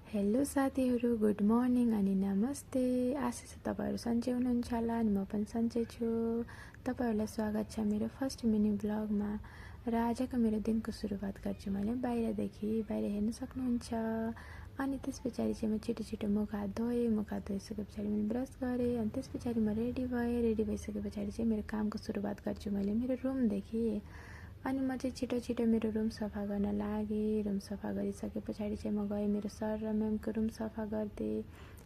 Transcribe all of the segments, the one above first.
Hello साथीहरू, good morning अनि नमस्ते। आशा छ तपाईँहरू सन्चै हुनुहुन्छ होला अनि म पनि सन्चै छु। तपाईँहरूलाई स्वागत छ मेरो फर्स्ट मिनी ब्लगमा। र आजको मेरो दिनको सुरुवात गर्छु मैले बाहिरदेखि। बाहिर हेर्न सक्नुहुन्छ। अनि त्यस पछाडि चाहिँ म छिटो छिटो मुख हात धोएँ। मुख हात धोइसके पछाडि मैले ब्रस गरेँ। अनि त्यस पछाडि म रेडी भएँ। रेडी भइसके पछाडि चाहिँ मेरो कामको सुरुवात गर्छु मैले मेरो रुमदेखि। अनि म चाहिँ छिटो छिटो मेरो रुम सफा गर्न लागेँ। रुम सफा गरिसके पछाडि चाहिँ म गएँ मेरो सर र म्यामको रुम सफा गर्दै।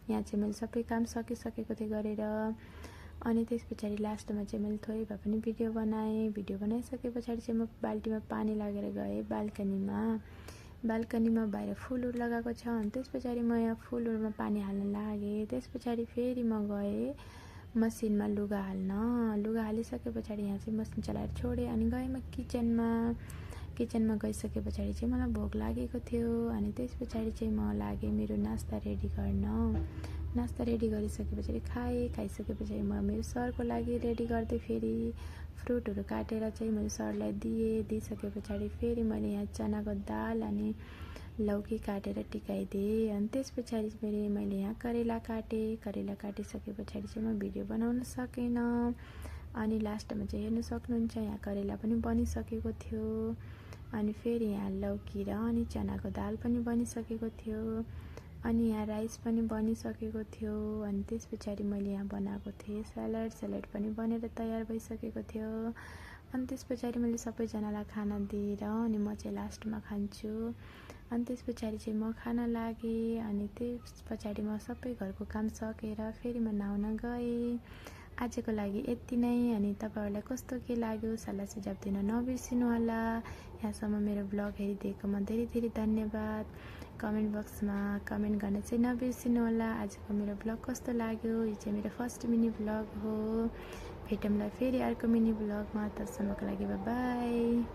यहाँ चाहिँ मैले सबै काम सकिसकेको थिएँ गरेर। अनि त्यस पछाडि लास्टमा चाहिँ मैले थोरै भए पनि भिडियो बनाएँ। भिडियो बनाइसके पछाडि चाहिँ म बाल्टीमा पानी लगेर गएँ बाल्कनीमा। बाल्कनीमा बाहिर फुलहरू लगाएको छ। अनि त्यस पछाडि म यहाँ फुलहरूमा पानी हाल्न लागेँ। त्यस पछाडि फेरि म गएँ मसिनमा लुगा हाल्न। लुगा हालिसके पछाडि यहाँ चाहिँ मसिन चलाएर छोडेँ। अनि गएँ म किचनमा गइसके पछाडि चाहिँ मलाई भोक लागेको थियो। अनि त्यस पछाडि चाहिँ म लागेँ मेरो नास्ता रेडी गर्न। नास्ता रेडी गरिसके पछाडि खाइसके पछाडि म मेरो सरको लागि रेडी गर्दै फेरि फ्रुटहरू काटेर चाहिँ मैले सरलाई दिइसके पछाडि फेरि मैले यहाँ चनाको दाल अनि लौकी काटेर टिकाइदिएँ। अनि त्यस पछाडि फेरि मैले यहाँ करेला काटेँ। करेला काटिसके पछाडि चाहिँ म भिडियो बनाउन सकेन। अनि लास्टमा चाहिँ हेर्न सक्नुहुन्छ यहाँ करेला पनि बनिसकेको थियो। अनि फेरि यहाँ लौकी र अनि चनाको दाल पनि बनिसकेको थियो। अनि यहाँ राइस पनि बनिसकेको थियो। अनि त्यस पछाडि मैले यहाँ बनाएको थिएँ सलाड पनि बनेर तयार भइसकेको थियो। अनि त्यस पछाडि मैले सबैजनालाई खाना दिएर अनि म चाहिँ लास्टमा खान्छु। अनि त्यस पछाडि चाहिँ म खान लागेँ। अनि त्यस पछाडि म सबै घरको काम सकेर फेरि म नुहाउन गएँ। आजको लागि यति नै। अनि तपाईँहरूलाई कस्तो के लाग्यो सल्लाह सुझाव दिन नबिर्सिनु होला। यहाँसम्म मेरो ब्लग हेरिदिएकोमा धेरै धेरै धन्यवाद। कमेन्ट बक्समा कमेन्ट गर्न चाहिँ नबिर्सिनु होला आजको मेरो ब्लग कस्तो लाग्यो। यो चाहिँ मेरो फर्स्ट मिनी ब्लग हो। भेटौँला फेरि अर्को मिनी ब्लगमा। तबसम्मको लागि बाई।